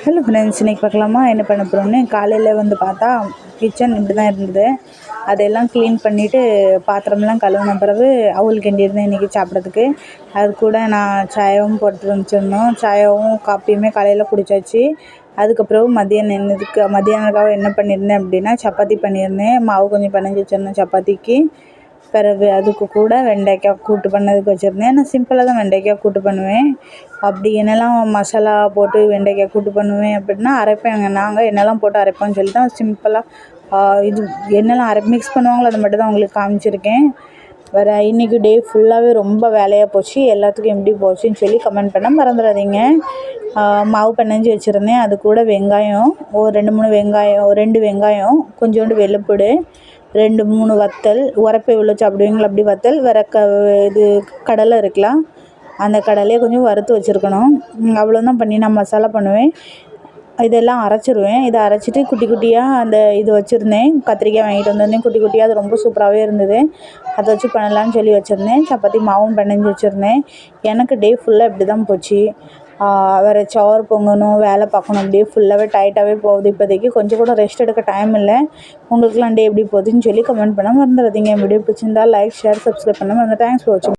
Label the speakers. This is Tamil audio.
Speaker 1: ஹலோ ஃப்ரெண்ட்ஸ், இன்றைக்கி பார்க்கலாமா என்ன பண்ண போகிறோம்னு. காலையில் வந்து பார்த்தா கிச்சன் இப்படி தான் இருந்தது. அதையெல்லாம் க்ளீன் பண்ணிவிட்டு பாத்திரம்லாம் கழுவின பிறகு அவல் கிண்டியிருந்தேன் இன்றைக்கி சாப்பிட்றதுக்கு. அது கூட நான் சாயாவும் போட்டு வச்சுருந்தோம். சாயாவும் காப்பியுமே காலையில் குடித்தாச்சு. அதுக்கப்புறம் மத்தியானத்துக்காக என்ன பண்ணியிருந்தேன் அப்படின்னா, சப்பாத்தி பண்ணியிருந்தேன். மாவு கொஞ்சம் பிணைஞ்சி வச்சுருந்தேன் சப்பாத்திக்கு. பிறகு அதுக்கு கூட வெண்டைக்காய் கூட்டு பண்ணதுக்கு வச்சுருந்தேன். நான் சிம்பிளாக தான் வெண்டைக்காய் கூட்டு பண்ணுவேன். அப்படி என்னெல்லாம் மசாலா போட்டு வெண்டைக்காய் கூட்டு பண்ணுவேன் அப்படின்னா அரைப்பேங்க. நாங்கள் என்னெல்லாம் போட்டு அரைப்போம்னு சொல்லி தான் சிம்பிளாக இது என்னெல்லாம் மிக்ஸ் பண்ணுவாங்களோ அதை மட்டும் தான் உங்களுக்கு காமிச்சிருக்கேன். வேறு இன்றைக்கி டே ஃபுல்லாகவே ரொம்ப வேலையாக போச்சு. எல்லாத்துக்கும் எப்படி போச்சுன்னு சொல்லி கமெண்ட் பண்ண மறந்துடாதீங்க. மாவு பிணைஞ்சி வச்சுருந்தேன். அது கூட வெங்காயம், ஒரு 2 வெங்காயம், கொஞ்சோண்டு வெள்ளைப்பூடு, 2-3 வத்தல், உரப்பு எவ்வளோ சாப்பிடுவீங்களோ அப்படி வத்தல், வேறு இது கடலை இருக்கலாம், அந்த கடலையை கொஞ்சம் வறுத்து வச்சுருக்கணும். அவ்வளோதான் பண்ணி நான் மசாலா பண்ணுவேன். இதெல்லாம் அரைச்சிருவேன். இதை அரைச்சிட்டு குட்டி குட்டியாக இது வச்சுருந்தேன். கத்திரிக்காய் வாங்கிட்டு வந்திருந்தேன் குட்டி குட்டியாக. அது ரொம்ப சூப்பராகவே இருந்தது. அதை வச்சு பண்ணலான்னு சொல்லி வச்சுருந்தேன். சப்பாத்தி மாவும் பிணைஞ்சி வச்சுருந்தேன். எனக்கு டே ஃபுல்லாக இப்படி தான் போச்சு. வேறு சோறு பொங்கணும், வேலை பார்க்கணும், அப்படியே ஃபுல்லாகவே டைட்டாகவே போகுது. இப்போதைக்கு கொஞ்சம் கூட ரெஸ்ட் எடுக்க டைம் இல்லை. உங்களுக்குலாம் டே எப்படி போகுதுன்னு சொல்லி கமெண்ட் பண்ண மறந்துடாதீங்க. வீடியோ பிடிச்சிருந்தா லைக், ஷேர், சப்ஸ்கிரைப் பண்ண மறந்து. தேங்க்ஸ் ஃபார் வாட்சிங்.